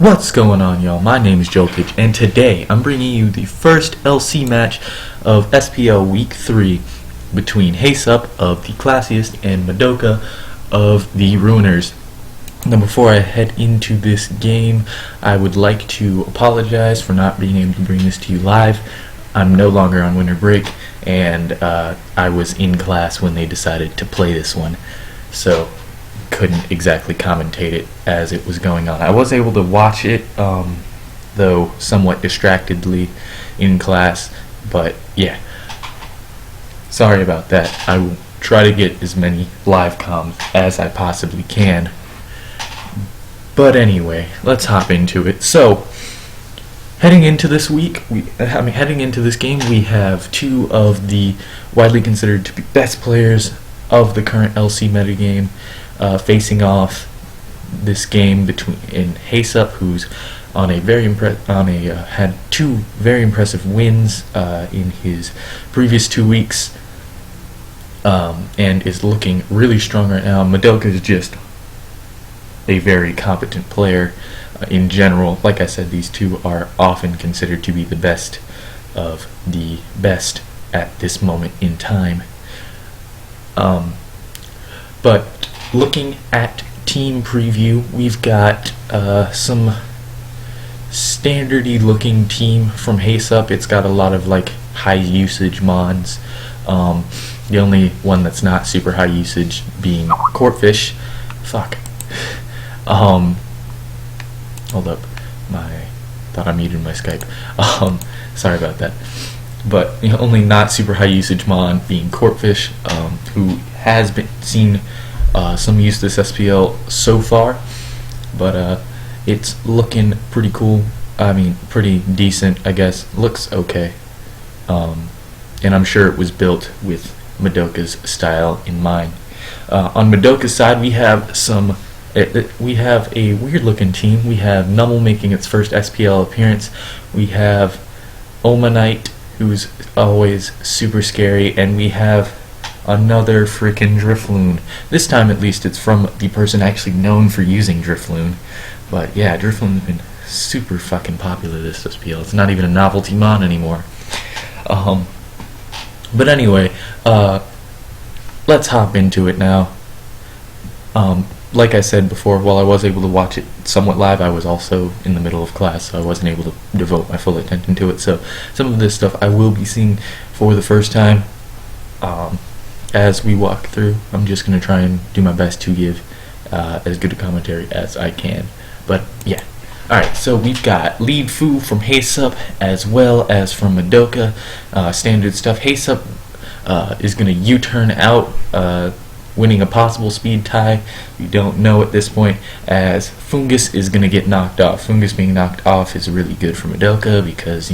What's going on, y'all? My name is Jokic, and today I'm bringing you the first LC match of SPL Week 3 between Heysup of the Classiest and Madoka of the Ruiners. Now, before I head into this game, I would like to apologize for not being able to bring this to you live. I'm no longer on winter break, and I was in class when they decided to play this one, so couldn't exactly commentate it as it was going on. I was able to watch it, though somewhat distractedly in class, but yeah, sorry about that. I will try to get as many live comms as I possibly can. But anyway, let's hop into it. So, heading into this game, we have two of the widely considered to be best players of the current LC metagame facing off this game in Heysup, who's on had two very impressive wins in his previous 2 weeks, and is looking really strong right now. Madoka is just a very competent player in general. Like I said, these two are often considered to be the best of the best at this moment in time. But looking at team preview, we've got some standardy looking team from Heysup. It's got a lot of like high usage mons. The only one that's not super high usage being Courtfish. Fuck. Hold up. Thought I muted my Skype. Sorry about that. But only not super high usage mon being Courtfish, who has been seen some use this SPL so far, but it's looking pretty cool. I mean, pretty decent, I guess. Looks okay, and I'm sure it was built with Madoka's style in mind. On Madoka's side, we have a weird looking team. We have Nummel making its first SPL appearance. We have Omanite, who's always super scary, and we have another freaking Drifloon. This time, at least, it's from the person actually known for using Drifloon. But yeah, Drifloon's been super fucking popular this SPL. It's not even a novelty mon anymore. But anyway, let's hop into it now. Like I said before, while I was able to watch it somewhat live, I was also in the middle of class, so I wasn't able to devote my full attention to it. So some of this stuff I will be seeing for the first time as we walk through. I'm just going to try and do my best to give as good a commentary as I can. But yeah. Alright, so we've got Lead Fu from Heysup as well as from Madoka. Standard stuff. Heysup is going to U-turn out, winning a possible speed tie. We don't know at this point, as Fungus is going to get knocked off. Fungus being knocked off is really good for Madoka because,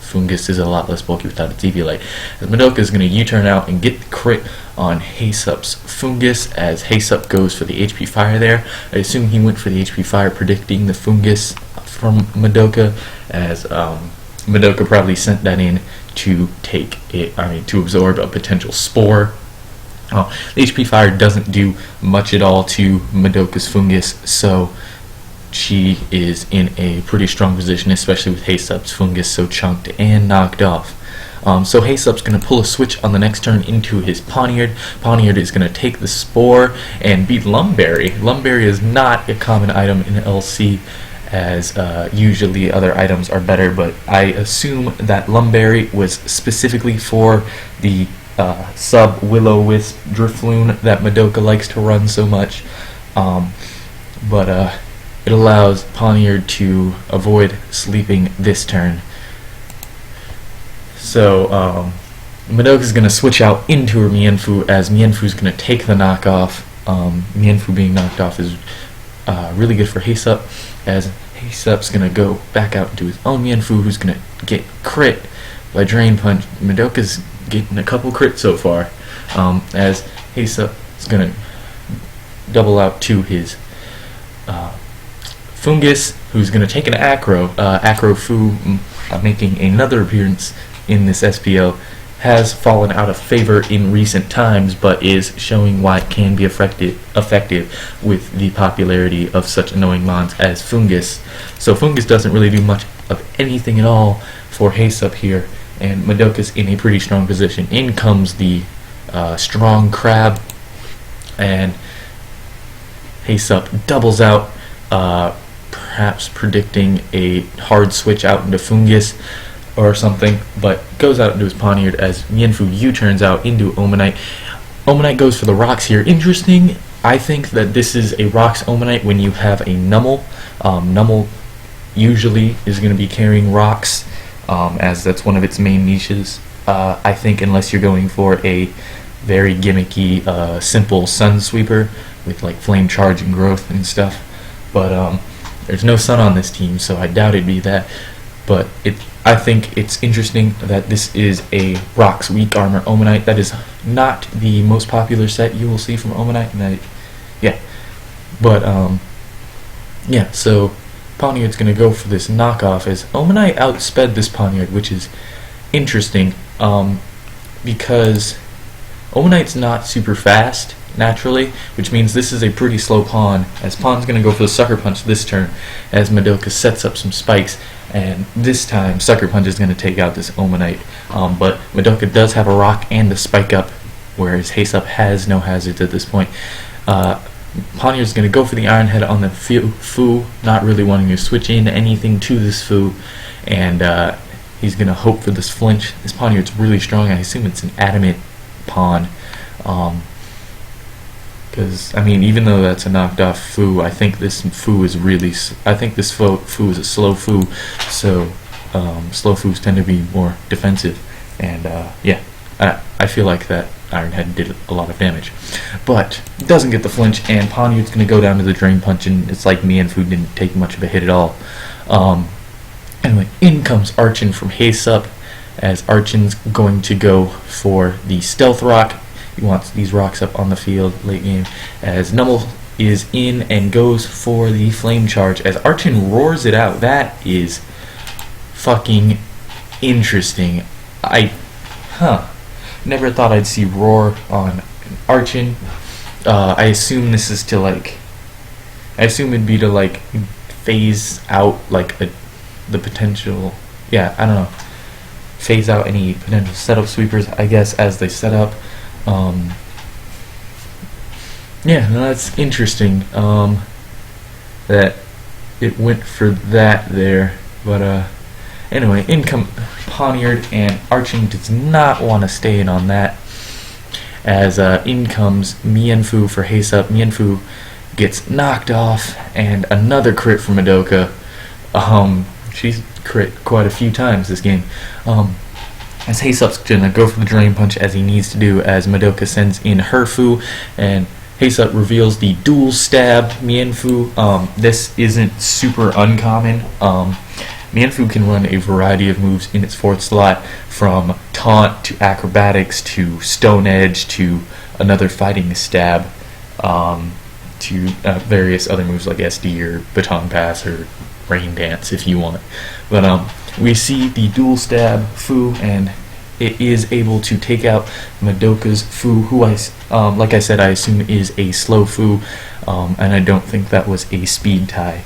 Fungus is a lot less bulky without its EV light. As Madoka is going to U-turn out and get the crit on Heysup's Fungus, as Heysup goes for the HP Fire there. I assume he went for the HP Fire, predicting the Fungus from Madoka, as Madoka probably sent that in to to absorb a potential Spore. The HP Fire doesn't do much at all to Madoka's Fungus, so she is in a pretty strong position, especially with Heysup's Fungus so chunked and knocked off. So Heysup's going to pull a switch on the next turn into his Poniard. Poniard is going to take the Spore and beat Lumberry. Lumberry is not a common item in LC, as usually other items are better, but I assume that Lumberry was specifically for the sub Will-O-Wisp Drifloon that Madoka likes to run so much, but it allows Poniard to avoid sleeping this turn. So Madoka's going to switch out into her Mienfoo, as Mienfoo's going to take the knockoff. Mienfoo being knocked off is really good for Heysup, as Heysup's going to go back out into his own Mienfoo, who's going to get crit by Drain Punch. Madoka's getting a couple crits so far, as Heysup is going to double out to his Fungus, who's going to take an Acro. Acro Fu making another appearance in this SPL, has fallen out of favor in recent times, but is showing why it can be effective with the popularity of such annoying mons as Fungus. So Fungus doesn't really do much of anything at all for Heysup here, and Madoka's in a pretty strong position. In comes the strong crab, and Heysup doubles out, perhaps predicting a hard switch out into Fungus or something, but goes out into his Poniard as Mienfu U-turns out into Omanite. Omanite goes for the rocks here. Interesting, I think that this is a rocks Omanite when you have a Nummel. Nummel usually is going to be carrying rocks, as that's one of its main niches. I think unless you're going for a very gimmicky, simple Sun Sweeper with like Flame Charge and Growth and stuff. But there's no Sun on this team, so I doubt it'd be that. But I think it's interesting that this is a Rocks Weak Armor Omanite. That is not the most popular set you will see from Omanite. And yeah, so Poniard's going to go for this knockoff as Omanite outsped this Poniard, which is interesting because Omanite's not super fast naturally, which means this is a pretty slow pawn, as Pawn's going to go for the Sucker Punch this turn as Madoka sets up some spikes, and this time Sucker Punch is going to take out this Omanite, but Madoka does have a rock and a spike up, whereas Heysup has no hazards at this point. Poniard's going to go for the Iron Head on the Fu, not really wanting to switch in anything to this Fu, and he's going to hope for this flinch. This Poniard's really strong. I assume it's an adamant pawn, because I mean, even though that's a knocked off Fu, I think this Fu is really. I think this Fu is a slow Fu, so slow Fus tend to be more defensive, and yeah, I feel like that Iron Head did a lot of damage, but doesn't get the flinch, and Poniard's going to go down to the Drain Punch, and it's like Mienfu didn't take much of a hit at all. Anyway, in comes Archon from Heysup, as Archon's going to go for the Stealth Rock. He wants these rocks up on the field late game, as Nummel is in and goes for the Flame Charge as Archon roars it out. That is fucking interesting. Never thought I'd see roar on Archon. I assume this is to like, I assume it'd be to like phase out like the potential, yeah, I don't know, phase out any potential setup sweepers, I guess, as they set up. Yeah, no, that's interesting, that it went for that there, but anyway, in come Poniard, and Archon does not want to stay in on that, as in comes Mienfu for Heysup. Mienfu gets knocked off, and another crit from Madoka. She's crit quite a few times this game. As Heysup's gonna go for the Drain Punch, as he needs to do, as Madoka sends in her Fu, and Heysup reveals the dual stab Mienfu. This isn't super uncommon. Mienfu can run a variety of moves in its fourth slot, from taunt to acrobatics to stone edge to another fighting stab, to various other moves like SD or baton pass or rain dance if you want. But we see the dual stab Fu, and it is able to take out Madoka's Fu, who like I said, I assume is a slow Fu, and I don't think that was a speed tie.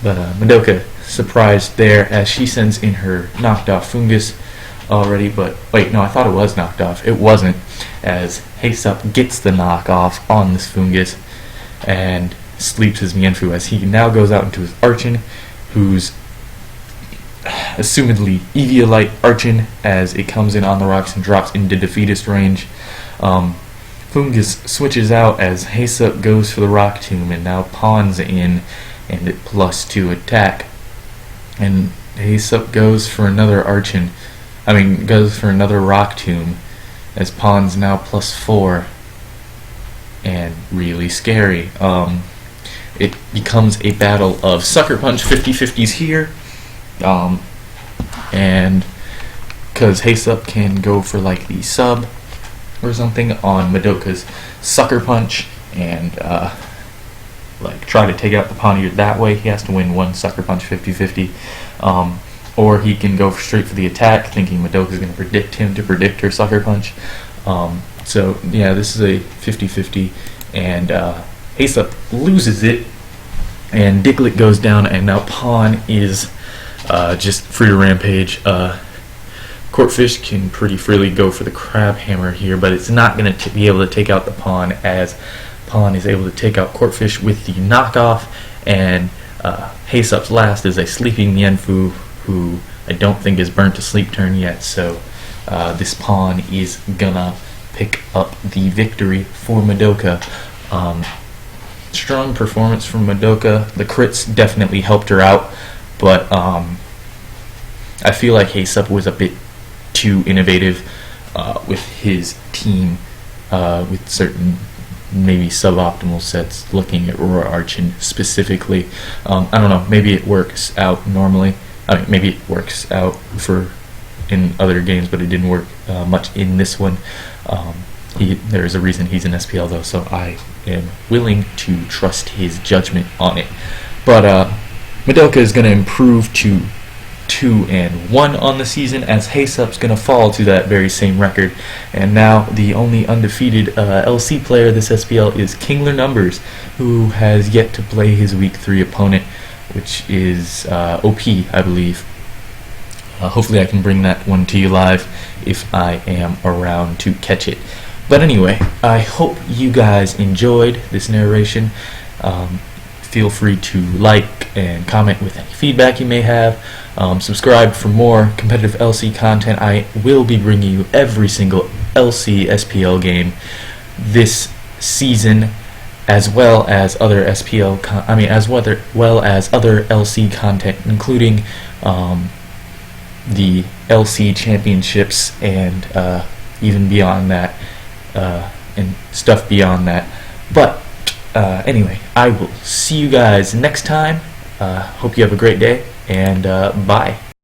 But Madoka surprised there, as she sends in her knocked off Fungus already, but wait, no, I thought it was knocked off. It wasn't, as Heysup gets the knockoff on this Fungus and sleeps his Mienfu, as he now goes out into his Archon, who's assumedly Eviolite Archon, as it comes in on the rocks and drops into defeatist range. Fungus switches out as Heysup goes for the Rock Tomb, and now pawns in, and it +2 attack. And Heysup goes for another Archon, goes for another Rock Tomb, as pawn's now +4, and really scary. It becomes a battle of Sucker Punch 50-50s here, and because Heysup can go for like the sub or something on Madoka's Sucker Punch, and like try to take out the Poniard that way. He has to win one Sucker Punch 50-50. or he can go straight for the attack, thinking Madoka's going to predict him to predict her sucker punch. So yeah, this is a 50-50, and Heysup loses it, and Diglett goes down, and now Pawn is just free to rampage. Courtfish can pretty freely go for the Crab Hammer here, but it's not going to be able to take out the Pawn, as Pawn is able to take out Courtfish with the knockoff, and Heysup's last is a Sleeping Nianfu, who I don't think is burnt to sleep turn yet, so this Pawn is gonna pick up the victory for Madoka. Strong performance from Madoka. The crits definitely helped her out, but I feel like Heysup was a bit too innovative with his team, with certain maybe suboptimal sets, looking at Roar Archon specifically. I don't know, maybe it works out normally. I mean, maybe it works out for in other games, but it didn't work much in this one. There's a reason he's an SPL though, so I am willing to trust his judgment on it. But Madoka is going to improve to 2-1 on the season, as Heysup's going to fall to that very same record. And now the only undefeated LC player this SPL is Kingler Numbers, who has yet to play his Week 3 opponent, which is OP, I believe. Hopefully I can bring that one to you live if I am around to catch it. But anyway, I hope you guys enjoyed this narration. Feel free to like and comment with any feedback you may have. Subscribe for more competitive LC content. I will be bringing you every single LC SPL game this season, as well as other SPL well as other LC content, including the LC championships and even beyond that, and stuff beyond that. But anyway, I will see you guys next time. Hope you have a great day, and bye.